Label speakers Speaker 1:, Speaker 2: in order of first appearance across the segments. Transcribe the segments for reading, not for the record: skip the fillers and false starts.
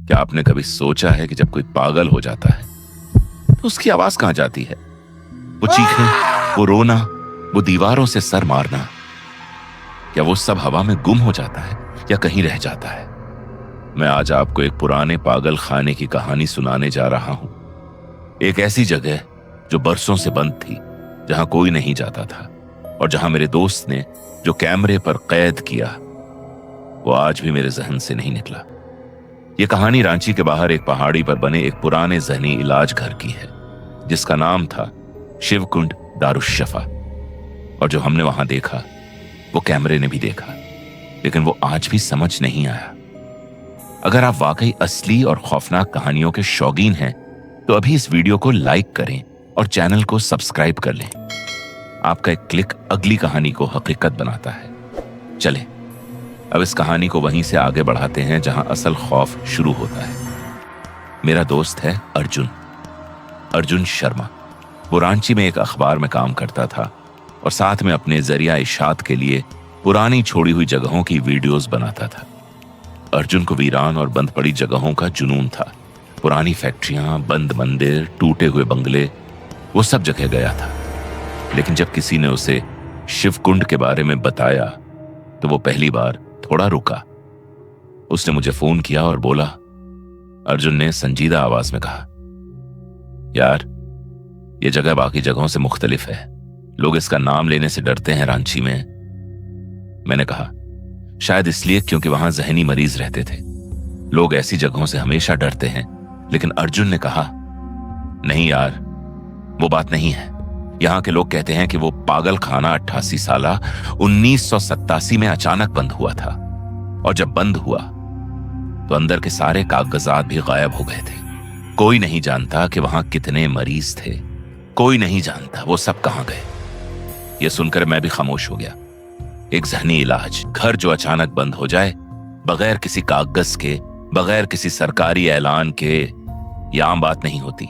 Speaker 1: क्या आपने कभी सोचा है कि जब कोई पागल हो जाता है तो उसकी आवाज कहां जाती है? वो चीखें, वो रोना, वो दीवारों से सर मारना, क्या वो सब हवा में गुम हो जाता है या कहीं रह जाता है? मैं आज आपको एक पुराने पागल खाने की कहानी सुनाने जा रहा हूं। एक ऐसी जगह जो बरसों से बंद थी, जहां कोई नहीं जाता था, और जहां मेरे दोस्त ने जो कैमरे पर कैद किया वो आज भी मेरे जहन से नहीं निकला। यह कहानी रांची के बाहर एक पहाड़ी पर बने एक पुराने जहनी इलाज घर की है, जिसका नाम था शिवकुंड दारुश्शफा। और जो हमने वहां देखा वो कैमरे ने भी देखा, लेकिन वो आज भी समझ नहीं आया। अगर आप वाकई असली और खौफनाक कहानियों के शौकीन हैं तो अभी इस वीडियो को लाइक करें और चैनल को सब्सक्राइब कर लें। आपका एक क्लिक अगली कहानी को हकीकत बनाता है। चलें, अब इस कहानी को वहीं से आगे बढ़ाते हैं जहां असल खौफ शुरू होता है। मेरा दोस्त है अर्जुन शर्मा। वो रांची में एक अखबार में काम करता था और साथ में अपने जरिया इशात के लिए पुरानी छोड़ी हुई जगहों की वीडियोस बनाता था। अर्जुन को वीरान और बंद पड़ी जगहों का जुनून था। पुरानी फैक्ट्रियां, बंद मंदिर, टूटे हुए बंगले, वो सब जगह गया था। लेकिन जब किसी ने उसे शिवकुंड के बारे में बताया तो वो पहली बार थोड़ा रुका। उसने मुझे फोन किया और बोला, अर्जुन ने संजीदा आवाज में कहा, यार ये जगह बाकी जगहों से मुख्तलिफ है, लोग इसका नाम लेने से डरते हैं रांची में। मैंने कहा, शायद इसलिए क्योंकि वहां जहनी मरीज रहते थे, लोग ऐसी जगहों से हमेशा डरते हैं। लेकिन अर्जुन ने कहा, नहीं यार, वो बात नहीं है। यहां के लोग कहते हैं कि वो पागल खाना 88 साला 1987 में अचानक बंद हुआ था, और जब बंद हुआ तो अंदर के सारे कागजात भी गायब हो गए थे। कोई नहीं जानता कि वहां कितने मरीज थे, कोई नहीं जानता वो सब कहां गए। यह सुनकर मैं भी खामोश हो गया। एक जहनी इलाज घर जो अचानक बंद हो जाए, बगैर किसी कागज के, बगैर किसी सरकारी ऐलान के, यह आम बात नहीं होती।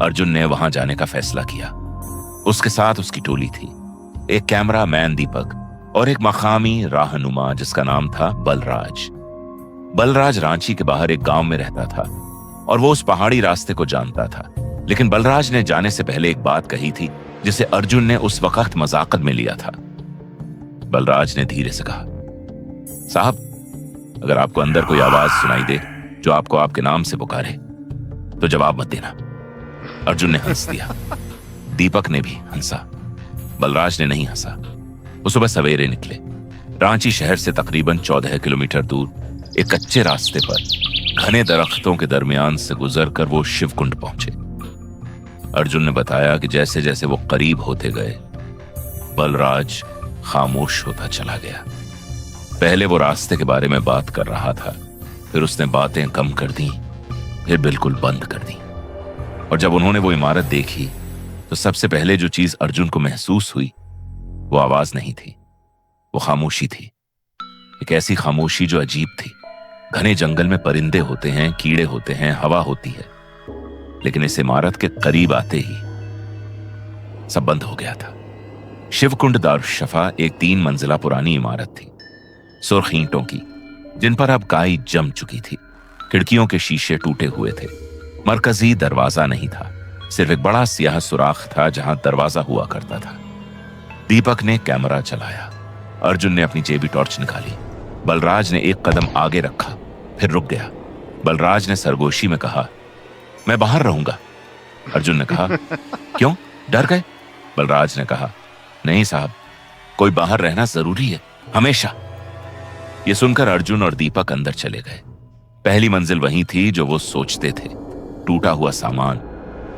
Speaker 1: अर्जुन ने वहां जाने का फैसला किया। उसके साथ उसकी टोली थी, एक कैमरा मैन दीपक और एक मकामी राहनुमा जिसका नाम था बलराज। बलराज रांची के बाहर एक गांव में रहता था और वो उस पहाड़ी रास्ते को जानता था। लेकिन बलराज ने जाने से पहले एक बात कही थी जिसे अर्जुन ने उस वक्त मजाकत में लिया था। बलराज ने धीरे से कहा, साहब, अगर आपको अंदर कोई आवाज सुनाई दे जो आपको आपके नाम से पुकारे तो जवाब मत देना। अर्जुन ने हंस दिया, दीपक ने भी हंसा, बलराज ने नहीं हंसा। वो सुबह सवेरे निकले। रांची शहर से तकरीबन 14 किलोमीटर दूर एक कच्चे रास्ते पर घने दरख्तों के दरमियान से गुजरकर वो शिवकुंड पहुंचे। अर्जुन ने बताया कि जैसे जैसे वो करीब होते गए, बलराज खामोश होता चला गया। पहले वो रास्ते के बारे में बात कर रहा था, फिर उसने बातें कम कर दी, फिर बिल्कुल बंद कर दी। और जब उन्होंने वो इमारत देखी तो सबसे पहले जो चीज अर्जुन को महसूस हुई वो आवाज नहीं थी, वो खामोशी थी। एक ऐसी खामोशी जो अजीब थी। घने जंगल में परिंदे होते हैं, कीड़े होते हैं, हवा होती है, लेकिन इस इमारत के करीब आते ही सब बंद हो गया था। शिवकुंड दारुश्शफा एक 3 मंजिला पुरानी इमारत थी, सुर्ख ईंटों की, जिन पर अब काई जम चुकी थी। खिड़कियों के शीशे टूटे हुए थे। मरकजी दरवाजा नहीं था, सिर्फ एक बड़ा सियाह सुराख था जहां दरवाजा हुआ करता था। दीपक ने कैमरा चलाया, अर्जुन ने अपनी जेबी टॉर्च निकाली। बलराज ने एक कदम आगे रखा, फिर रुक गया। बलराज ने सरगोशी में कहा, मैं बाहर रहूंगा। अर्जुन ने कहा, क्यों, डर गए? बलराज ने कहा, नहीं साहब, कोई बाहर रहना जरूरी है, हमेशा। यह सुनकर अर्जुन और दीपक अंदर चले गए। पहली मंजिल वही थी जो वो सोचते थे। टूटा हुआ सामान,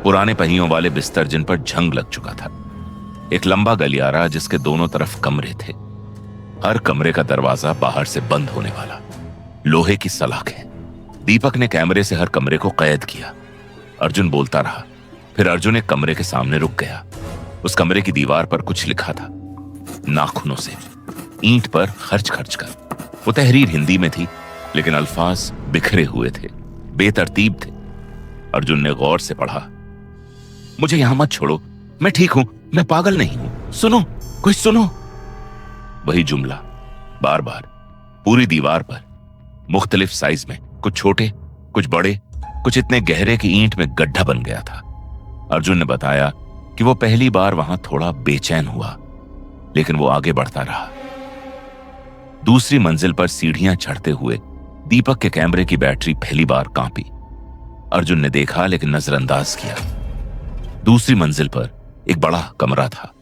Speaker 1: पुराने पहियों वाले बिस्तर जिन पर जंग लग चुका था, एक लंबा गलियारा जिसके दोनों तरफ कमरे थे। हर कमरे का दरवाजा बाहर से बंद होने वाला, लोहे की सलाखें। दीपक ने कैमरे से हर कमरे को कैद किया। अर्जुन बोलता रहा। फिर अर्जुन एक कमरे के सामने रुक गया। उस कमरे की दीवार पर कुछ लिखा था, नाखूनों से, ईंट पर खर्च खर्च कर। वो तहरीर हिंदी में थी, लेकिन अल्फाज बिखरे हुए थे, बेतरतीब थे। अर्जुन ने गौर से पढ़ा, मुझे यहां मत छोड़ो, मैं ठीक हूं, मैं पागल नहीं हूं, सुनो, कोई सुनो। वही जुमला बार बार पूरी दीवार पर, मुख्तलिफ साइज में, कुछ छोटे कुछ बड़े, कुछ इतने गहरे कि ईंट में गड्ढा बन गया था। अर्जुन ने बताया कि वो पहली बार वहां थोड़ा बेचैन हुआ, लेकिन वो आगे बढ़ता रहा। दूसरी मंजिल पर सीढ़ियां चढ़ते हुए दीपक के कैमरे की बैटरी पहली बार कांपी। अर्जुन ने देखा लेकिन नजरअंदाज किया। दूसरी मंजिल पर एक बड़ा कमरा था।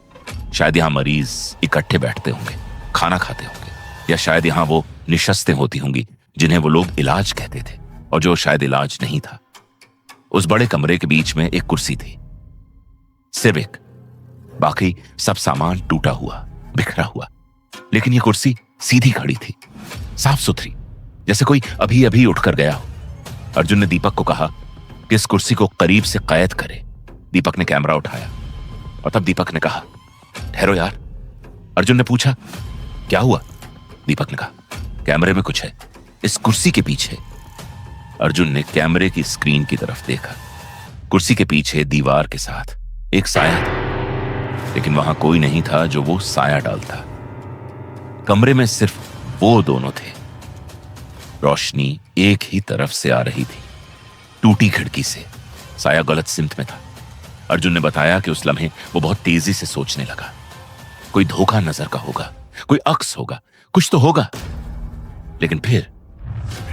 Speaker 1: शायद यहां मरीज इकट्ठे बैठते होंगे, खाना खाते होंगे, या शायद यहां वो निशस्तें होती होंगी जिन्हें वो लोग इलाज कहते थे और जो शायद इलाज नहीं था। उस बड़े कमरे के बीच में एक कुर्सी थी, सिर्फ एक। बाकी सब सामान टूटा हुआ, बिखरा हुआ, लेकिन ये कुर्सी सीधी खड़ी थी, साफ सुथरी, जैसे कोई अभी अभी उठकर गया हो। अर्जुन ने दीपक को कहा कि इस कुर्सी को करीब से कैद करे। दीपक ने कैमरा उठाया और तब दीपक ने कहा, ठहरो यार। अर्जुन ने पूछा, क्या हुआ? दीपक ने कहा, कैमरे में कुछ है, इस कुर्सी के पीछे। अर्जुन ने कैमरे की स्क्रीन की तरफ देखा। कुर्सी के पीछे दीवार के साथ एक साया था, लेकिन वहां कोई नहीं था जो वो साया डालता। कमरे में सिर्फ वो दोनों थे। रोशनी एक ही तरफ से आ रही थी, टूटी खिड़की से। साया गलत सिमत में था। अर्जुन ने बताया कि उस लम्हे वो बहुत तेजी से सोचने लगा। कोई धोखा नजर का होगा, कोई अक्स होगा, कुछ तो होगा। लेकिन फिर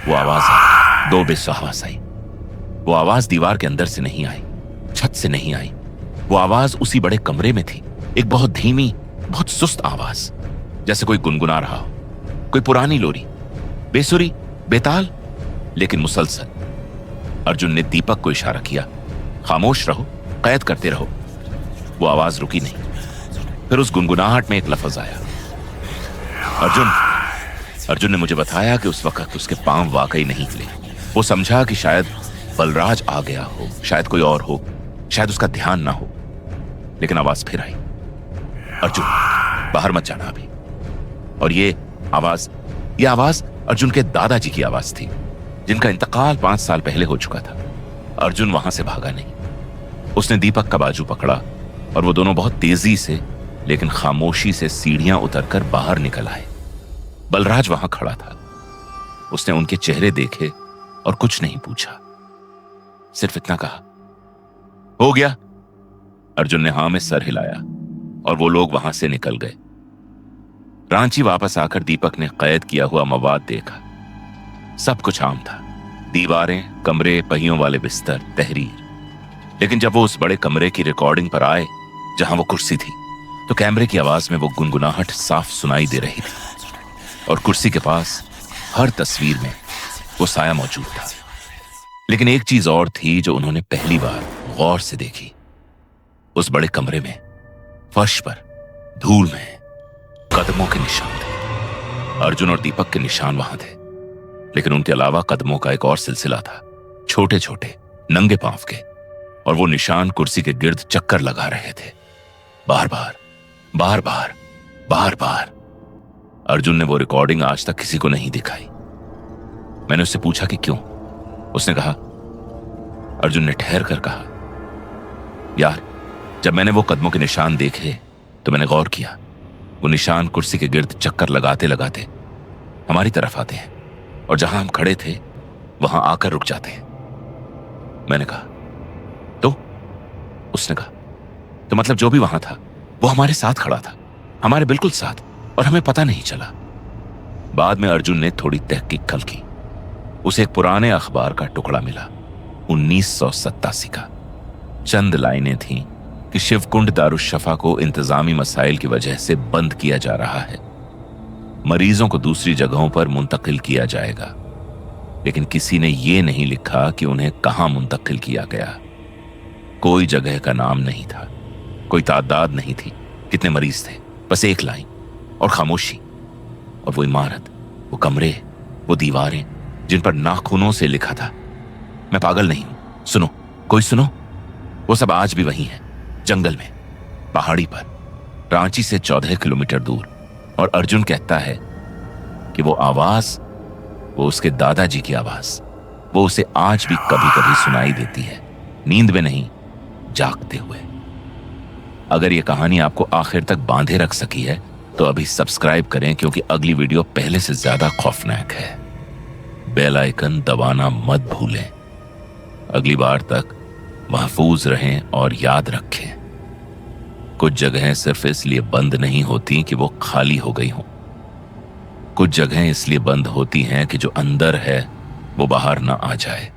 Speaker 1: वो आवाज आई, दो बेसहास आई। वो आवाज दीवार के अंदर से नहीं आई, छत से नहीं आई। वो आवाज उसी बड़े कमरे में थी, एक बहुत धीमी, बहुत सुस्त आवाज, जैसे कोई गुनगुना रहा हो, कोई पुरानी लोरी, बेसुरी, बेताल, लेकिन मुसलसल। अर्जुन ने दीपक को इशारा किया, खामोश रहो, कैद करते रहो। वो आवाज रुकी नहीं। फिर उस गुनगुनाहट में एक लफ्ज आया, अर्जुन ने मुझे बताया कि उस वक्त उसके पांव वाकई नहीं हिले। वो समझा कि शायद बलराज आ गया हो, शायद कोई और हो, शायद उसका ध्यान ना हो। लेकिन आवाज फिर आई, अर्जुन बाहर मत जाना अभी। और ये आवाज अर्जुन के दादाजी की आवाज थी, जिनका इंतकाल 5 साल पहले हो चुका था। अर्जुन वहां से भागा नहीं। उसने दीपक का बाजू पकड़ा और वो दोनों बहुत तेजी से लेकिन खामोशी से सीढ़ियां उतरकर बाहर निकल आए। बलराज वहां खड़ा था। उसने उनके चेहरे देखे और कुछ नहीं पूछा, सिर्फ इतना कहा, हो गया। अर्जुन ने हां में सर हिलाया और वो लोग वहां से निकल गए। रांची वापस आकर दीपक ने कैद किया हुआ मवाद देखा। सब कुछ आम था, दीवारें, कमरे, पहियों वाले बिस्तर, तहरीर। लेकिन जब वो उस बड़े कमरे की रिकॉर्डिंग पर आए जहां वो कुर्सी थी, तो कैमरे की आवाज में वो गुनगुनाहट साफ सुनाई दे रही थी। और कुर्सी के पास हर तस्वीर में वो साया मौजूद था। लेकिन एक चीज और थी जो उन्होंने पहली बार गौर से देखी। उस बड़े कमरे में फर्श पर धूल में कदमों के निशान थे। अर्जुन और दीपक के निशान वहां थे, लेकिन उनके अलावा कदमों का एक और सिलसिला था, छोटे छोटे नंगे पांव के। और वो निशान कुर्सी के गिर्द चक्कर लगा रहे थे, बार बार, बार बार, बार बार। अर्जुन ने वो रिकॉर्डिंग आज तक किसी को नहीं दिखाई। मैंने उससे पूछा कि क्यों। उसने कहा, अर्जुन ने ठहर कर कहा, यार जब मैंने वो कदमों के निशान देखे तो मैंने गौर किया, वो निशान कुर्सी के गिर्द चक्कर लगाते लगाते हमारी तरफ आते हैं और जहां हम खड़े थे वहां आकर रुक जाते हैं। मैंने कहा, तो? उसने कहा, तो मतलब जो भी वहां था वो हमारे साथ खड़ा था, हमारे बिल्कुल साथ, और हमें पता नहीं चला। बाद में अर्जुन ने थोड़ी तहकीक कल की। उसे एक पुराने अखबार का टुकड़ा मिला, 1987 का। चंद लाइनें थीं कि शिवकुंड दारुशफा को इंतजामी मसाइल की वजह से बंद किया जा रहा है, मरीजों को दूसरी जगहों पर मुंतकिल किया जाएगा। लेकिन किसी ने यह नहीं लिखा कि उन्हें कहां मुंतकिल किया गया। कोई जगह का नाम नहीं था, कोई तादाद नहीं थी, कितने मरीज थे, बस एक लाइन और खामोशी। और वो इमारत, वो कमरे, वो दीवारें जिन पर नाखूनों से लिखा था, मैं पागल नहीं हूं, सुनो, कोई सुनो। वो सब आज भी वही है, जंगल में, पहाड़ी पर, रांची से 14 किलोमीटर दूर। और अर्जुन कहता है कि वो आवाज, वो उसके दादाजी की आवाज, वो उसे आज भी कभी कभी सुनाई देती है, नींद में नहीं, जागते हुए। अगर ये कहानी आपको आखिर तक बांधे रख सकी है तो अभी सब्सक्राइब करें, क्योंकि अगली वीडियो पहले से ज्यादा खौफनाक है। बेल आइकन दबाना मत भूलें। अगली बार तक महफूज रहें और याद रखें, कुछ जगहें सिर्फ इसलिए बंद नहीं होती कि वो खाली हो गई हों। कुछ जगहें इसलिए बंद होती हैं कि जो अंदर है वो बाहर ना आ जाए।